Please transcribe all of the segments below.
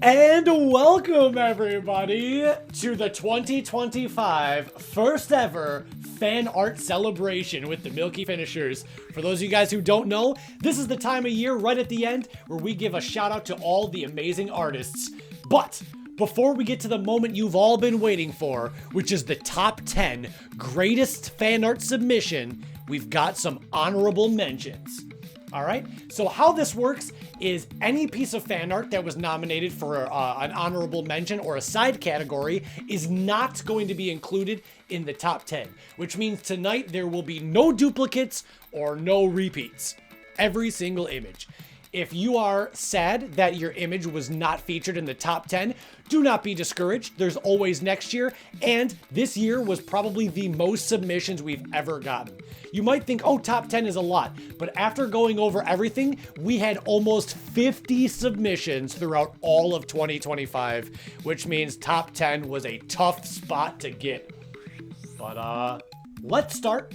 And welcome everybody to the 2025 first ever fan art celebration with the Milky Finishers. For those of you guys who don't know, this is the time of year right at the end where we give a shout out to all the amazing artists. But before we get to the moment you've all been waiting for, which is the top 10 greatest fan art submission, we've got some honorable mentions. All right, so how this works is any piece of fan art that was nominated for an honorable mention or a side category is not going to be included in the top 10, which means tonight there will be no duplicates or no repeats. Every single image. If you are sad that your image was not featured in the top 10, do not be discouraged. There's always next year, and this year was probably the most submissions we've ever gotten. You might think, oh, top 10 is a lot, but after going over everything, we had almost 50 submissions throughout all of 2025, which means top 10 was a tough spot to get. But let's start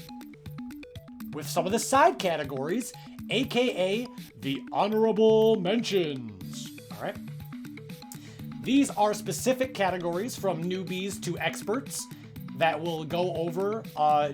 with some of the side categories, aka the honorable mentions. All right. These are specific categories from newbies to experts that will go over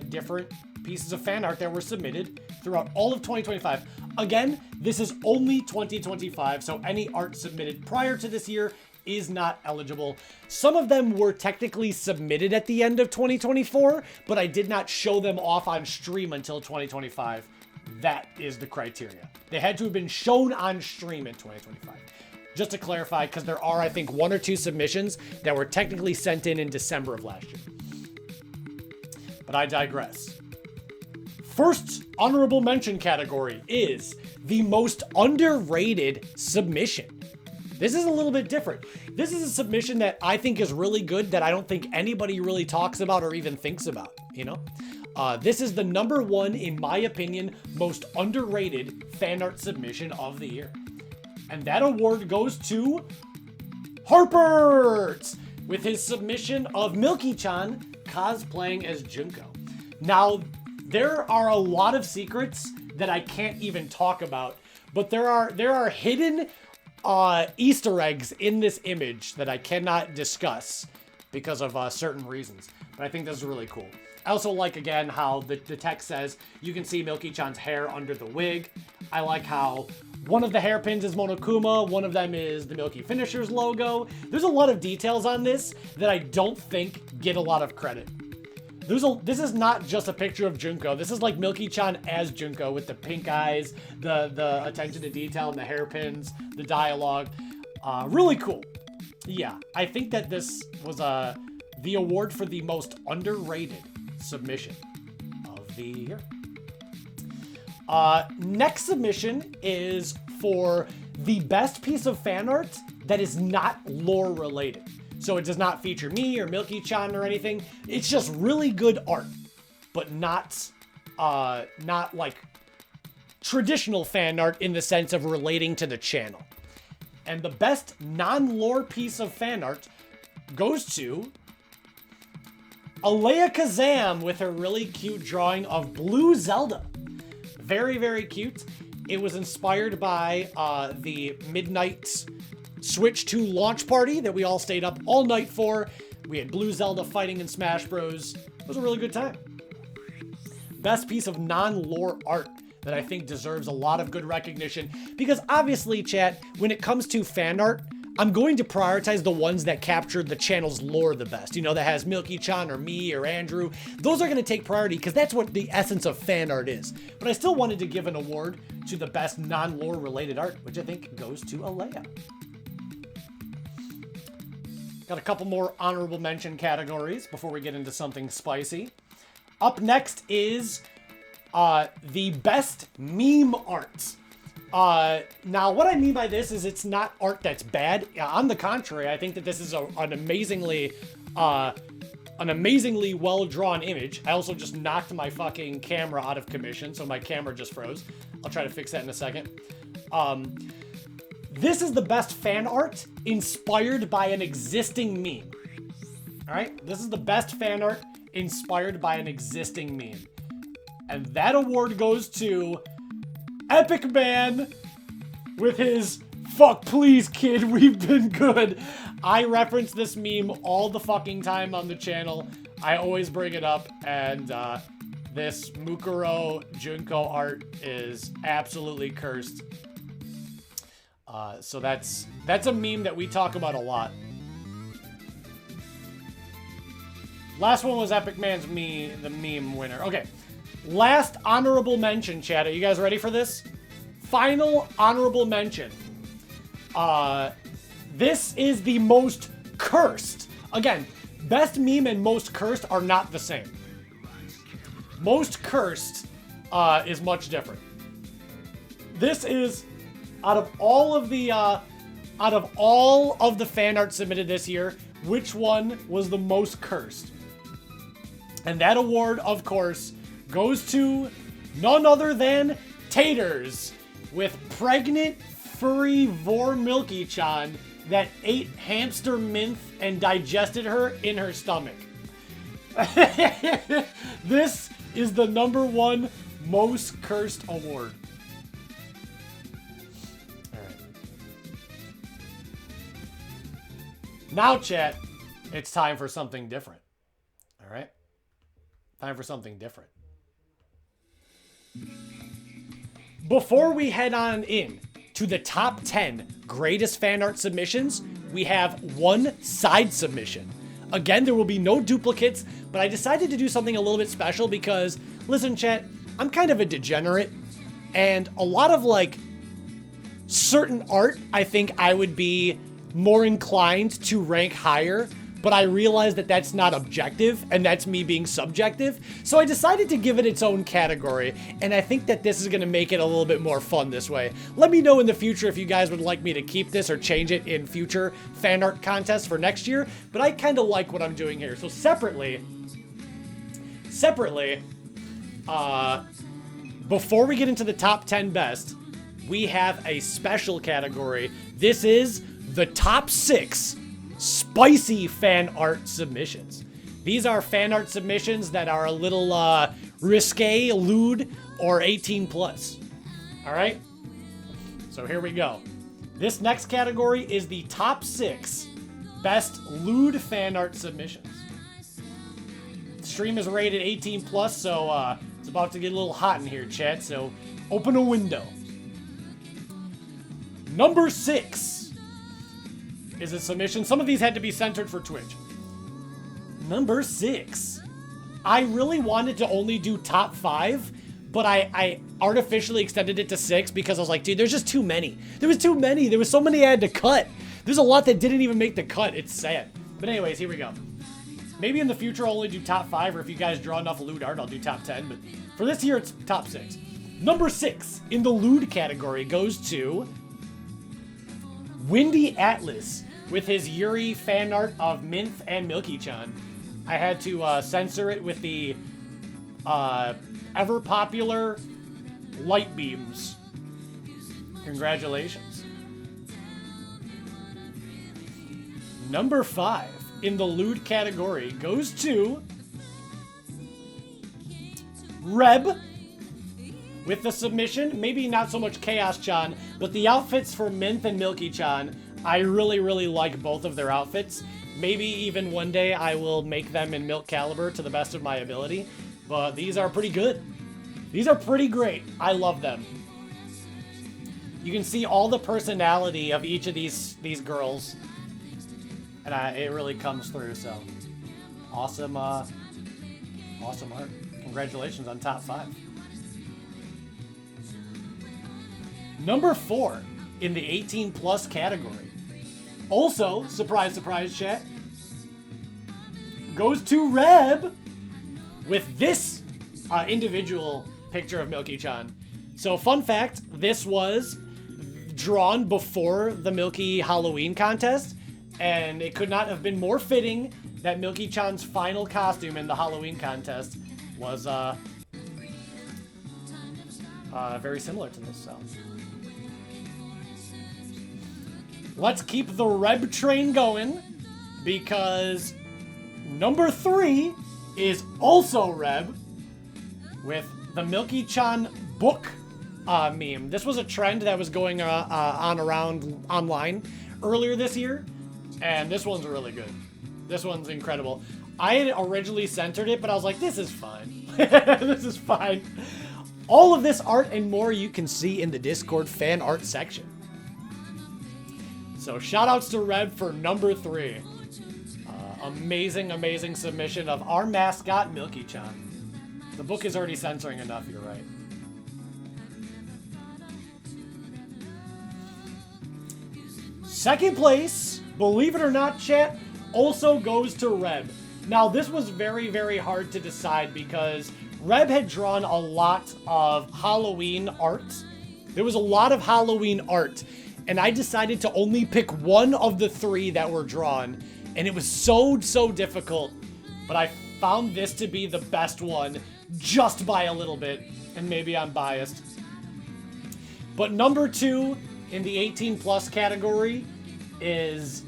different pieces of fan art that were submitted throughout all of 2025. Again, this is only 2025, so any art submitted prior to this year is not eligible. Some of them were technically submitted at the end of 2024, but I did not show them off on stream until 2025. That is the criteria. They had to have been shown on stream in 2025. Just to clarify, because there are, I think, 1 or 2 submissions that were technically sent in December of last year. But I digress. First honorable mention category is the most underrated submission. This is a little bit different. This is a submission that I think is really good that I don't think anybody really talks about or even thinks about, you know? This is the number 1, in my opinion, most underrated fan art submission of the year. And that award goes to Harpert with his submission of Milky-chan cosplaying as Junko. Now, there are a lot of secrets that I can't even talk about, but there are hidden Easter eggs in this image that I cannot discuss because of certain reasons. But I think this is really cool. I also like, again, how the text says you can see Milky-chan's hair under the wig. I like how one of the hairpins is Monokuma, one of them is the Milky Finishers logo. There's a lot of details on this that I don't think get a lot of credit. This is not just a picture of Junko. This is like Milky-chan as Junko with the pink eyes, the attention to detail, and the hairpins, the dialogue. Really cool. Yeah, I think that this was the award for the most underrated submission of the year. Next submission is for the best piece of fan art that is not lore related. So it does not feature me or Milky-chan or anything. It's just really good art, but not like traditional fan art in the sense of relating to the channel. And the best non-lore piece of fan art goes to Alea Kazam with her really cute drawing of Blue Zelda. Very, very cute. It was inspired by the Midnight Switch 2 launch party that we all stayed up all night for. We had Blue Zelda fighting in Smash Bros. It was a really good time. Best piece of non-lore art that I think deserves a lot of good recognition, because obviously, chat, when it comes to fan art, I'm going to prioritize the ones that capture the channel's lore the best. You know, that has Milky-chan or me or Andrew. Those are going to take priority because that's what the essence of fan art is. But I still wanted to give an award to the best non-lore related art, which I think goes to Alea. Got a couple more honorable mention categories before we get into something spicy. Up next is the best meme art. Now, what I mean by this is it's not art that's bad. On the contrary, I think that this is an amazingly well-drawn image. I also just knocked my fucking camera out of commission, so my camera just froze. I'll try to fix that in a second. This is the best fan art inspired by an existing meme. All right? This is the best fan art inspired by an existing meme. And that award goes to Epic Man with his Fuck, please, kid, we've been good. I reference this meme all the fucking time on the channel. I always bring it up, and this Mukuro Junko art is absolutely cursed. So that's a meme that we talk about a lot. Last one was Epic Man's the meme winner. Okay, last honorable mention, chat. Are you guys ready for this? Final honorable mention. This is the most cursed. Again, best meme and most cursed are not the same. Most cursed is much different. This is out of all of the fan art submitted this year, which one was the most cursed? And that award, of course, goes to none other than Taters with pregnant furry vor Milky-chan that ate hamster minth and digested her in her stomach. This is the #1 most cursed award. All right. Now, chat, it's time for something different. All right? Time for something different. Before we head on in to the top 10 greatest fan art submissions, we have one side submission. Again, there will be no duplicates, but I decided to do something a little bit special because, listen, chat, I'm kind of a degenerate, and a lot of, like, certain art, I think I would be more inclined to rank higher, but I realized that that's not objective, and that's me being subjective. So I decided to give it its own category, and I think that this is going to make it a little bit more fun this way. Let me know in the future if you guys would like me to keep this or change it in future fan art contests for next year, but I kind of like what I'm doing here. So separately, before we get into the top 10 best, we have a special category. This is the top 6 spicy fan art submissions. These are fan art submissions that are a little risque, lewd, or 18 plus. All right? So here we go. This next category is the top 6 best lewd fan art submissions. The stream is rated 18 plus, so it's about to get a little hot in here, chat, so open a window. Number 6 is a submission. Some of these had to be centered for Twitch. Number 6. I really wanted to only do top 5, but I artificially extended it to 6 because I was like, dude, there's just too many. There was too many. There was so many I had to cut. There's a lot that didn't even make the cut. It's sad. But anyways, here we go. Maybe in the future I'll only do top 5, or if you guys draw enough lewd art, I'll do top 10. But for this year, it's top 6. Number 6 in the lewd category goes to Windy Atlas with his Yuri fan art of Minth and Milky-chan. I had to censor it with the ever-popular light beams. Congratulations. Number 5 in the lewd category goes to Reb with the submission. Maybe not so much Chaos-chan, but the outfits for Minth and Milky-chan. I really, really like both of their outfits. Maybe even one day I will make them in Milk Caliber to the best of my ability. But these are pretty good. These are pretty great. I love them. You can see all the personality of each of these girls. And it really comes through, so. Awesome, awesome art. Congratulations on top 5. Number 4 in the 18 plus category. Also, surprise, surprise, chat, goes to Reb with this individual picture of Milky-chan. So, fun fact, this was drawn before the Milky Halloween contest, and it could not have been more fitting that Milky-chan's final costume in the Halloween contest was very similar to this, so. Let's keep the Reb train going, because number 3 is also Reb with the Milky-chan book meme. This was a trend that was going on around online earlier this year, and this one's really good. This one's incredible. I had originally centered it, but I was like, this is fine. This is fine. All of this art and more you can see in the Discord fan art section. So shoutouts to Reb for number 3. Amazing, amazing submission of our mascot, Milky-chan. The book is already censoring enough, you're right. Second place, believe it or not, chat, also goes to Reb. Now, this was very, very hard to decide because Reb had drawn a lot of Halloween art. There was a lot of Halloween art, and I decided to only pick one of the 3 that were drawn, and it was so difficult, but I found this to be the best one just by a little bit, and maybe I'm biased. But number 2 in the 18+ category is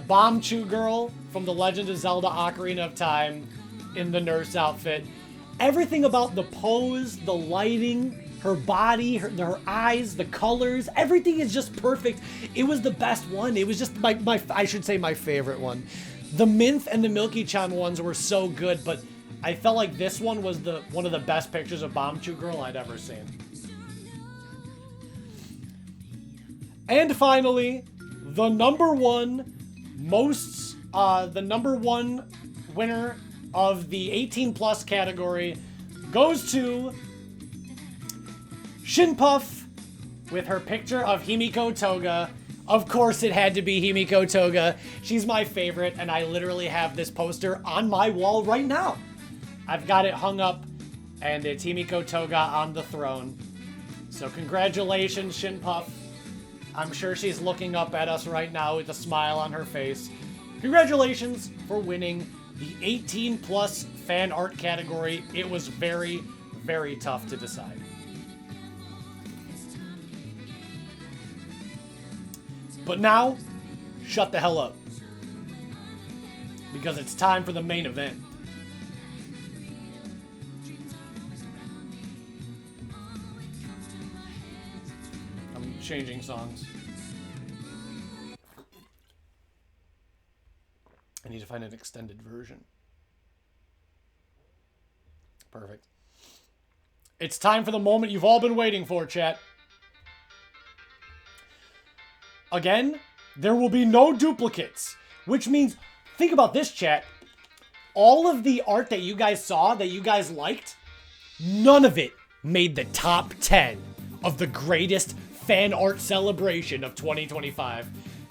Bomb Chew Girl from The Legend of Zelda Ocarina of Time in the nurse outfit. Everything about the pose, the lighting, her body, her eyes, the colors, everything is just perfect. It was the best one. It was just I should say my favorite one. The Minth and the Milky-chan ones were so good, but I felt like this one was one of the best pictures of Bomb Chew Girl I'd ever seen. And finally, the number one winner of the 18+ category goes to Shinpuff with her picture of Himiko Toga. Of course it had to be Himiko Toga. She's my favorite, and I literally have this poster on my wall right now. I've got it hung up, and it's Himiko Toga on the throne. So congratulations, Shinpuff. I'm sure she's looking up at us right now with a smile on her face. Congratulations for winning the 18+ fan art category. It was very, very tough to decide. But now, shut the hell up. Because it's time for the main event. I'm changing songs. I need to find an extended version. Perfect. It's time for the moment you've all been waiting for, chat. Again, there will be no duplicates, which means, think about this, chat. All of the art that you guys saw, that you guys liked, none of it made the top 10 of the greatest fan art celebration of 2025.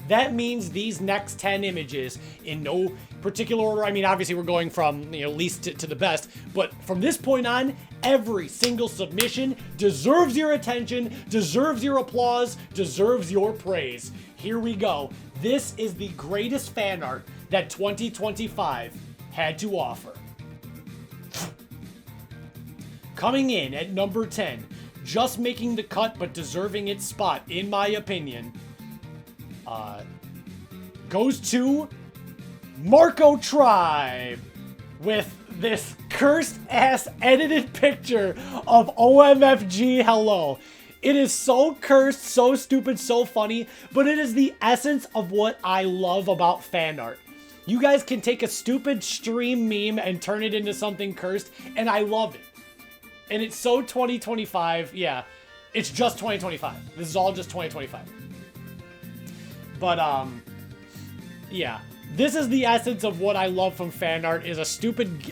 That means these next 10 images, in no particular order, I mean, obviously we're going from, least to the best, but from this point on, every single submission deserves your attention, deserves your applause, deserves your praise. Here we go. This is the greatest fan art that 2025 had to offer. Coming in at number 10, just making the cut but deserving its spot, in my opinion, goes to Marco Tribe with this cursed ass edited picture of OMFG Hello. It is so cursed, so stupid, so funny, but it is the essence of what I love about fan art. You guys can take a stupid stream meme and turn it into something cursed, and I love it. And it's so 2025, yeah. It's just 2025. This is all just 2025. But, yeah. This is the essence of what I love from fan art, is a stupid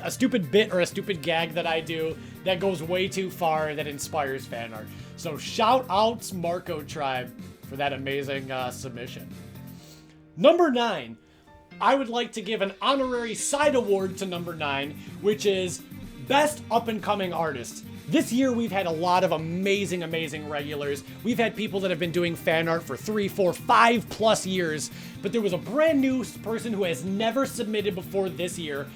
bit or a stupid gag that I do that goes way too far, that inspires fan art. So shout outs Marco Tribe for that amazing submission. Number 9. I would like to give an honorary side award to number 9, which is Best Up-and-Coming Artist. This year, we've had a lot of amazing, amazing regulars. We've had people that have been doing fan art for 3, 4, 5+ years, but there was a brand new person who has never submitted before this year.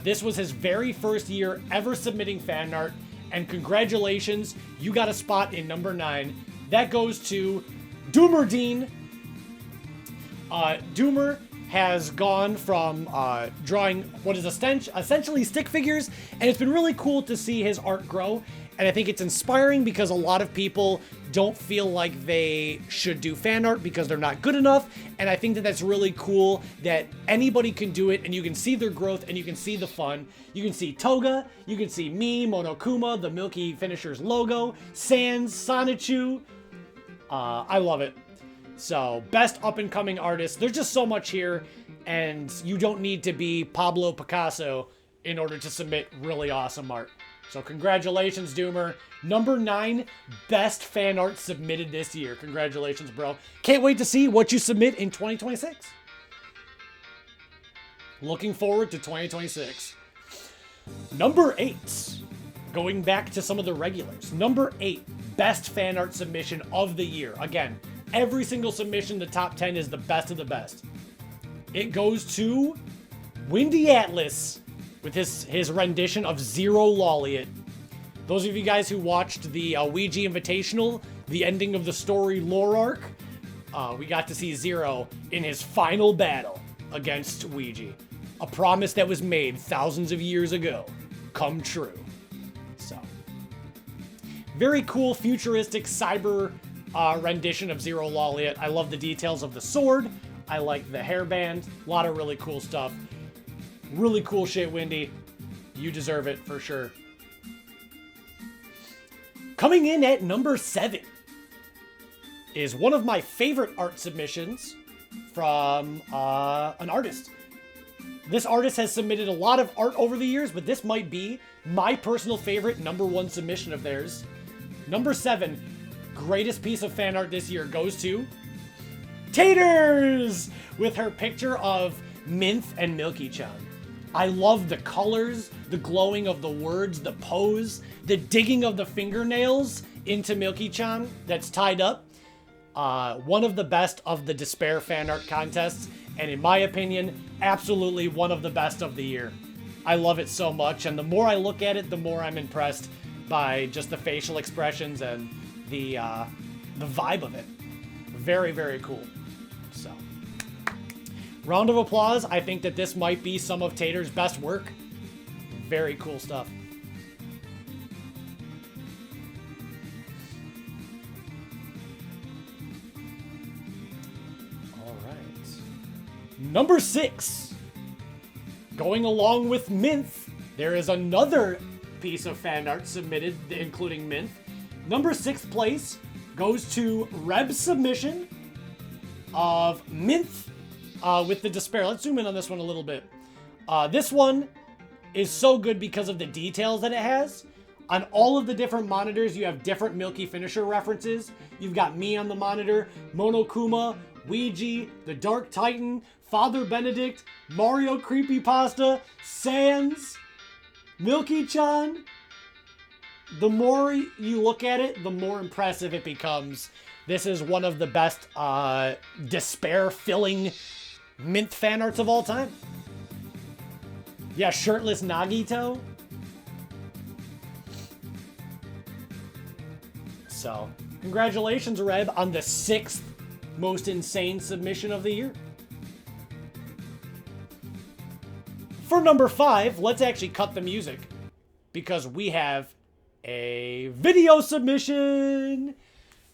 This was his very first year ever submitting fan art, and congratulations, you got a spot in number 9. That goes to Doomer Dean. Doomer has gone from drawing what is essentially stick figures, and it's been really cool to see his art grow. And I think it's inspiring because a lot of people don't feel like they should do fan art because they're not good enough. And I think that that's really cool that anybody can do it, and you can see their growth and you can see the fun. You can see Toga, you can see me, Monokuma, the Milky Finishers logo, Sans, Sonichu. I love it. So, best up-and-coming artist. There's just so much here, and you don't need to be Pablo Picasso in order to submit really awesome art. So, congratulations, Doomer. Number 9, best fan art submitted this year. Congratulations, bro. Can't wait to see what you submit in 2026. Looking forward to 2026. Number 8, going back to some of the regulars. Number 8, best fan art submission of the year. Again, every single submission, the top 10 is the best of the best. It goes to Windy Atlas with his rendition of Zero Lolliot. Those of you guys who watched the Ouija Invitational, the ending of the story lore arc, we got to see Zero in his final battle against Ouija. A promise that was made thousands of years ago come true. So, very cool, futuristic cyber rendition of Zero Lolliot. I love the details of the sword. I like the hairband. A lot of really cool stuff. Really cool shit, Windy. You deserve it for sure. Coming in at number 7 is one of my favorite art submissions from an artist. This artist has submitted a lot of art over the years, but this might be my personal favorite number 1 submission of theirs. Number 7, greatest piece of fan art this year goes to Taters with her picture of Minth and Milky-chan. I love the colors, the glowing of the words, the pose, the digging of the fingernails into Milky-chan that's tied up. One of the best of the Despair fan art contests, and in my opinion, absolutely one of the best of the year. I love it so much, and the more I look at it, the more I'm impressed by just the facial expressions and the vibe of it. Very, very cool. So, round of applause. I think that this might be some of Tater's best work. Very cool stuff. All right. Number 6. Going along with Minth, there is another piece of fan art submitted, including Minth. Number 6th place goes to Reb's submission of Minth with the Despair. Let's zoom in on this one a little bit. This one is so good because of the details that it has. On all of the different monitors, you have different Milky Finisher references. You've got me on the monitor, Monokuma, Ouija, the Dark Titan, Father Benedict, Mario Creepypasta, Sans, Milky-chan. The more you look at it, the more impressive it becomes. This is one of the best despair-filling Minth fan arts of all time. Yeah, shirtless Nagito. So, congratulations, Reb, on the 6th most insane submission of the year. For number 5, let's actually cut the music because we have a video submission.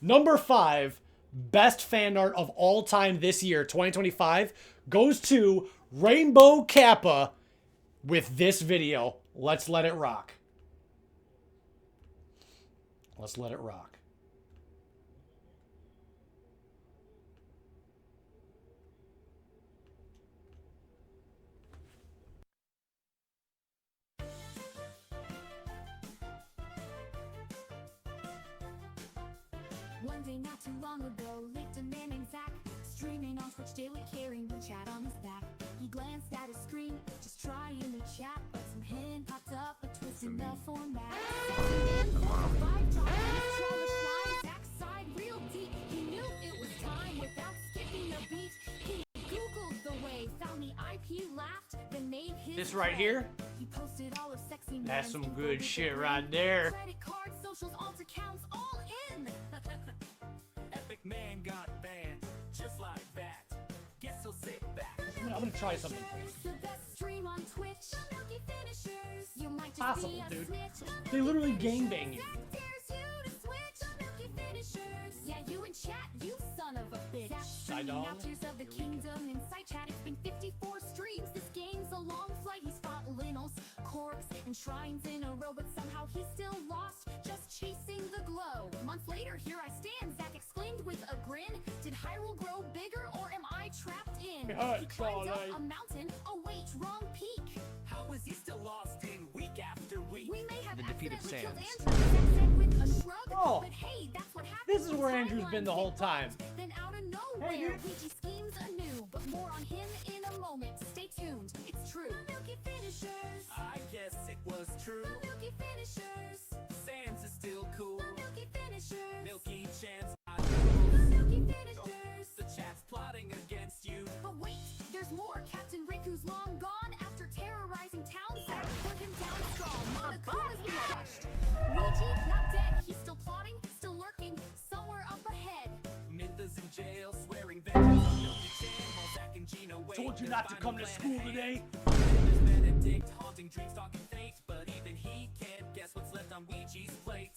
Number 5, best fan art of all time this year, 2025, goes to Rainbow Kappa with this video. Let's let it rock. Let's let it rock. One day not too long ago, licked a man named Zach, streaming on Twitch daily, carrying the chat on his back. He glanced at his screen, just trying to chat, but some hint popped up, a twist in the format. Zach sighed real deep. He knew it was time without skipping a beat. He googled the way, found the IP, laughed, then made his This right here, He posted all of sexy that's man's some good info, shit right there. credit cards, socials, alt accounts, all in. Epic man got banned, just like that. Guess he'll sit back. gonna try something. The best stream on Twitch. Milky Finishers. You might just Possible, be a dude. snitch. They literally gangbang you. That dares you to switch. Milky Finishers. Yeah, you in chat, you son of a bitch. I don't. Now Tears of the Kingdom inside chat. It's been 54 streams. This game's a long flight. He's fought Linos, Corks, and Shrines in a row, but somehow he's still lost, just chasing the glow. Months later, here I stand. Zach exclaimed with a grin. Did Hyrule grow bigger, or am I trapped in? Yeah, He climbed up Charlie. a mountain. Oh wait, wrong peak. How is he still lost in week after week? We may have The defeated accidentally killed Sans. Andrew, Zach said with a shrug. Oh. But hey, that's what happens. This is when where Andrew's been the timelines whole get time. bumped. Then out of nowhere, Hey, you- Luigi schemes anew. But more on him in a moment. Stay tuned, it's true. Milky Finishers. I guess it was true. Milky Finishers. Sans is still cool. Milky Finishers. Milky Chance, Milky Finishers. the chat's plotting against you. But wait, there's more. Captain Riku's long gone. After terrorizing town, Zack put him down strong. Monokuma's been crushed. Luigi, not dead. He's still plotting, still lurking, somewhere up ahead. Mintha's in jail, swearing vengeance on Milky Chan, while Zack and Gina wait. Told you their not to final come to plan school at hand. today. There's Benedict, haunting dreams, talking fate, but even he can't guess what's left on Ouija's plate.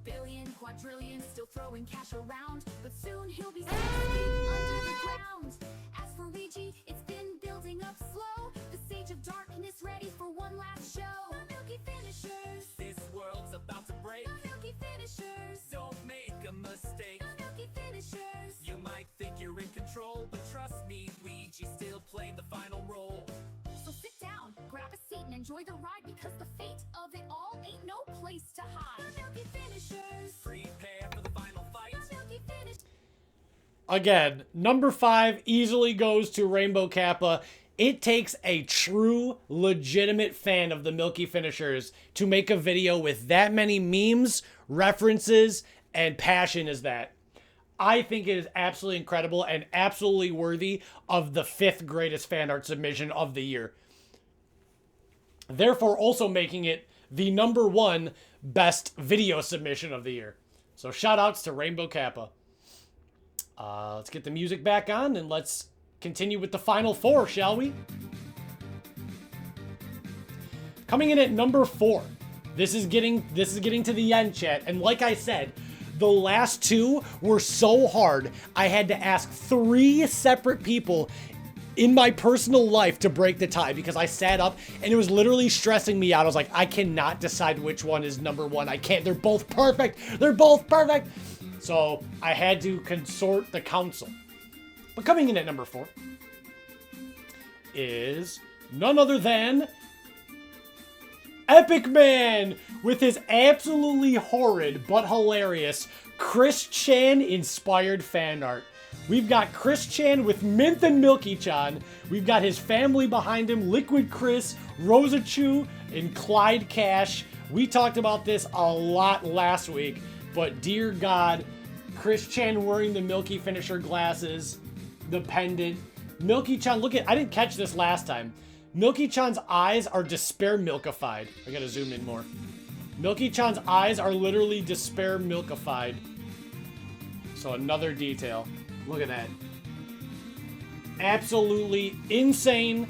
Billion, quadrillion, still throwing cash around. But soon he'll be 6 feet under the ground. As for Luigi, it's been building up slow. The Sage of Darkness ready for one last show. Milky Finishers. This world's about to break. Milky Finishers. Don't make a mistake. Milky Finishers. You might think you're in control, but trust me, Ouija still played the final role. So sit down, grab a seat, and enjoy the ride, because the fate of it all ain't no place to hide. Milky Finishers. Prepare for the final fight. Milky Finishers. Again, number 5 easily goes to Rainbow Kappa. It takes a true, legitimate fan of the Milky Finishers to make a video with that many memes, references, and passion as that. I think it is absolutely incredible and absolutely worthy of the 5th greatest fan art submission of the year. Therefore, also making it the number 1 best video submission of the year. So shout outs to Rainbow Kappa. Let's get the music back on and let's continue with the final 4, shall we? Coming in at number 4. This is getting to the end, chat. And like I said, the last 2 were so hard, I had to ask 3 separate people in my personal life to break the tie, because I sat up and it was literally stressing me out. I was like, I cannot decide which one is number 1. I can't. They're both perfect. They're both perfect. So I had to consort the council. But coming in at number 4 is none other than Epic Man with his absolutely horrid but hilarious Chris Chan inspired fan art. We've got Chris Chan with Mint and Milky Chan. We've got his family behind him, Liquid Chris, Rosa Chu, and Clyde Cash. We talked about this a lot last week, but dear God, Chris Chan wearing the Milky Finisher glasses, the pendant. Milky Chan, look at, I didn't catch this last time. Milky Chan's eyes are despair milkified. I gotta zoom in more. Milky Chan's eyes are literally despair milkified. So another detail. Look at that. Absolutely insane.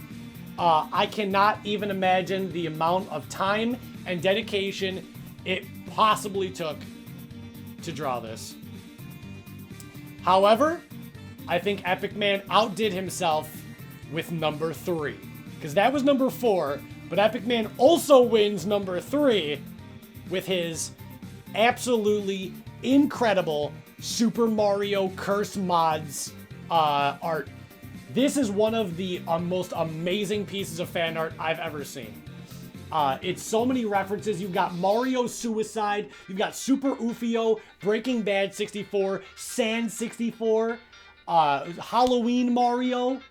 I cannot even imagine the amount of time and dedication it possibly took to draw this. However, I think Epic Man outdid himself with number 3. Because that was number 4, but Epic Man also wins number 3 with his absolutely incredible Super Mario Curse Mods art. This is one of the most amazing pieces of fan art I've ever seen. It's so many references. You've got Mario Suicide, you've got Super Ufio, Breaking Bad 64, Sand 64, Halloween Mario.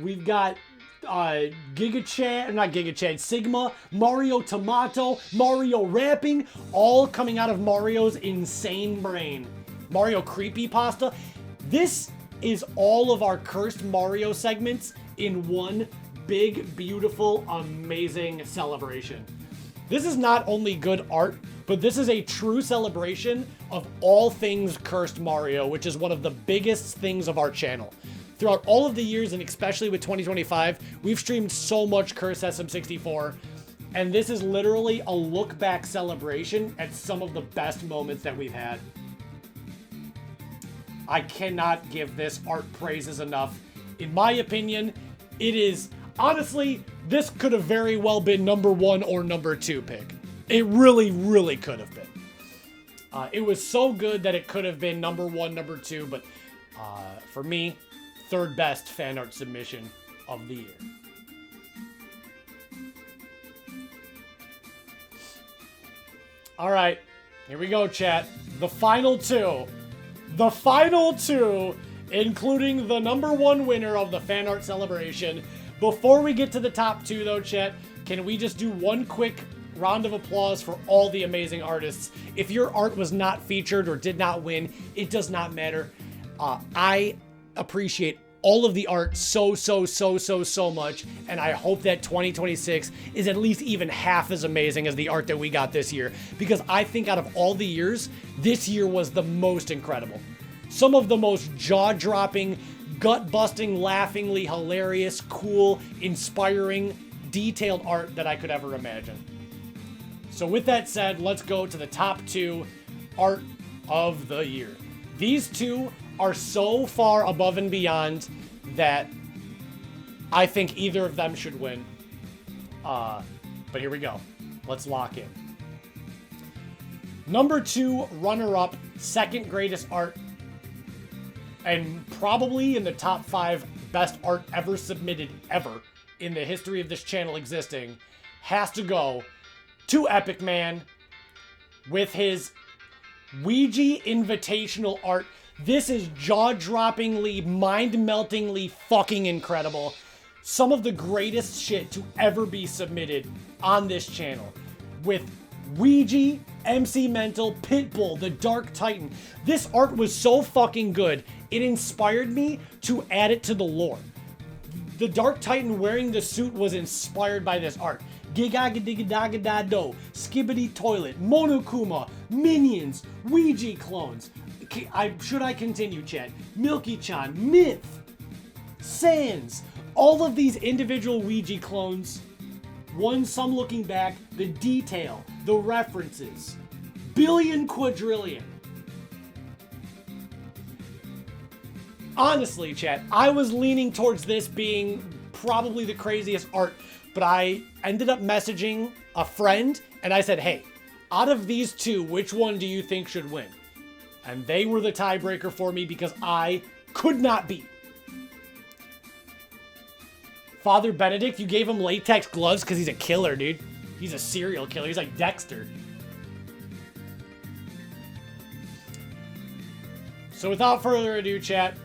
We've got Giga Chad, not Giga Chad, Sigma, Mario Tomato, Mario Rapping, all coming out of Mario's insane brain. Mario Creepypasta. This is all of our cursed Mario segments in one big, beautiful, amazing celebration. This is not only good art, but this is a true celebration of all things cursed Mario, which is one of the biggest things of our channel. throughout all of the years, and especially with 2025, we've streamed so much Curse SM64. And this is literally a look back celebration at some of the best moments that we've had. I cannot give this art praises enough. In my opinion, it is, honestly, this could have very well been number 1 or number 2 pick. It really, really could have been. It was so good that it could have been number 1, number 2, but for me, 3rd best fan art submission of the year. All right, here we go, chat. The final 2. The final 2, including the number 1 winner of the fan art celebration. Before we get to the top 2, though, chat, can we just do one quick round of applause for all the amazing artists? If your art was not featured or did not win, it does not matter. I appreciate all of the art so much, and I hope that 2026 is at least even half as amazing as the art that we got this year, because I think out of all the years, this year was the most incredible. Some of the most jaw-dropping, gut-busting, laughingly hilarious, cool, inspiring, detailed art that I could ever imagine. So with that said, let's go to the top 2 art of the year. These 2 are so far above and beyond that I think either of them should win. But here we go. Let's lock in. Number 2, runner-up, second greatest art, and probably in the top 5 best art ever submitted ever in the history of this channel existing, has to go to Epic Man with his Ouija Invitational art. This is jaw-droppingly, mind-meltingly fucking incredible. Some of the greatest shit to ever be submitted on this channel. With Ouija, MC Mental, Pitbull, The Dark Titan. This art was so fucking good, it inspired me to add it to the lore. The Dark Titan wearing the suit was inspired by this art. Gigagadagado, Skibbity Toilet, Monokuma, Minions, Ouija clones. Should I continue, chat? Milky-chan, Myth, Sans, all of these individual Ouija clones, some looking back, the detail, the references, billion quadrillion. Honestly, chat, I was leaning towards this being probably the craziest art, but I ended up messaging a friend and I said, hey, out of these 2, which one do you think should win? And they were the tiebreaker for me because I could not beat. Father Benedict, you gave him latex gloves because he's a killer, dude. He's a serial killer. He's like Dexter. So without further ado, chat,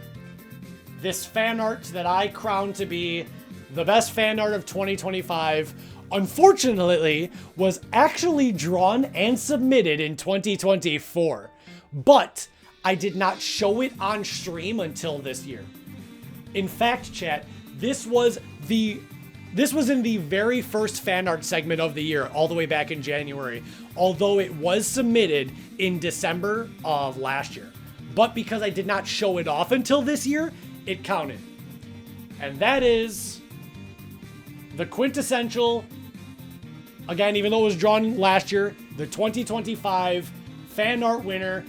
this fan art that I crowned to be the best fan art of 2025, unfortunately, was actually drawn and submitted in 2024. But I did not show it on stream until this year. In fact, chat, this was in the very first fan art segment of the year, all the way back in January, although it was submitted in December of last year. But because I did not show it off until this year, it counted. And that is the quintessential, again, even though it was drawn last year, the 2025 fan art winner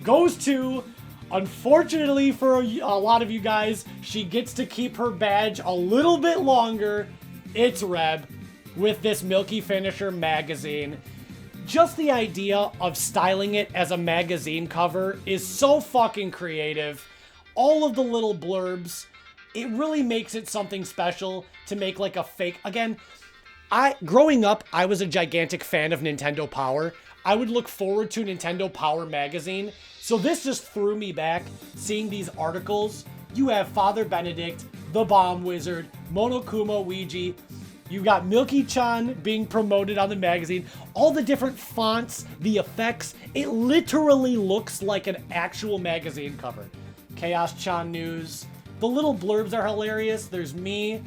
goes to, unfortunately for a lot of you guys, she gets to keep her badge a little bit longer. It's Reb with this Milky Finisher magazine. Just the idea of styling it as a magazine cover is so fucking creative. All of the little blurbs, it really makes it something special to make like a fake. Again, growing up, I was a gigantic fan of Nintendo Power. I would look forward to Nintendo Power magazine. So this just threw me back, seeing these articles. You have Father Benedict, the Bomb Wizard, Monokuma Ouija. You got Milky-chan being promoted on the magazine. All the different fonts, the effects. It literally looks like an actual magazine cover. Chaos-chan news. The little blurbs are hilarious. There's me,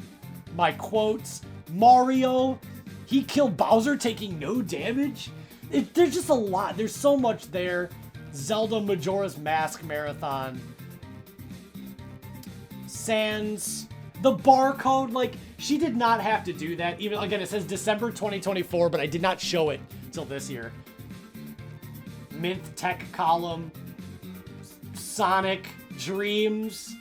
my quotes. Mario, he killed Bowser taking no damage. There's just a lot. There's so much there. Zelda Majora's Mask Marathon. sans the barcode. Like, she did not have to do that. Even, again, it says December 2024, but I did not show it till this year. Mint Tech column. Sonic Dreams.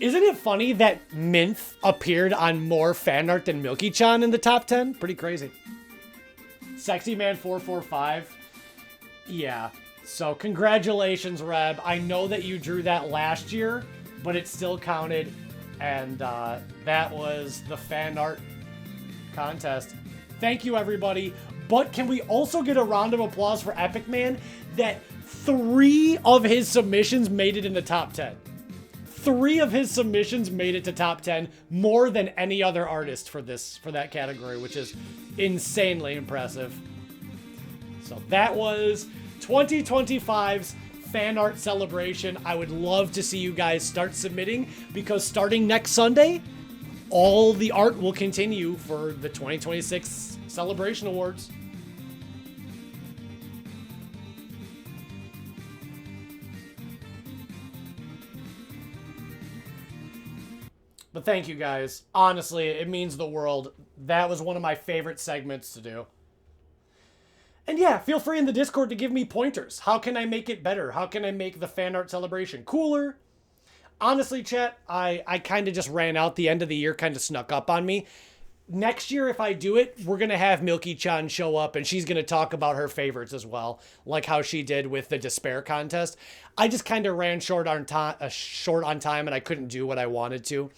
Isn't it funny that Minth appeared on more fan art than Milky-chan in the top 10? Pretty crazy. Sexy Man 445. Yeah. So congratulations, Reb. I know that you drew that last year, but it still counted. And that was the fan art contest. Thank you, everybody. But can we also get a round of applause for Epic Man that 3 of his submissions made it in the top 10? 3 of his submissions made it to top 10, more than any other artist for that category, which is insanely impressive. So that was 2025's fan art celebration. I would love to see you guys start submitting, because starting next Sunday, all the art will continue for the 2026 Celebration Awards. But thank you guys. Honestly, it means the world. That was one of my favorite segments to do. And yeah, feel free in the Discord to give me pointers. How can I make it better? How can I make the fan art celebration cooler? Honestly, chat, I kind of just ran out. The end of the year kind of snuck up on me. Next year, if I do it, we're going to have Milky-chan show up, and she's going to talk about her favorites as well, like how she did with the Despair contest. I just kind of ran short on time, and I couldn't do what I wanted to.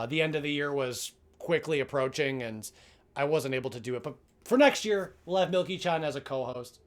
The end of the year was quickly approaching, and I wasn't able to do it. But for next year, we'll have Milky-chan as a co-host.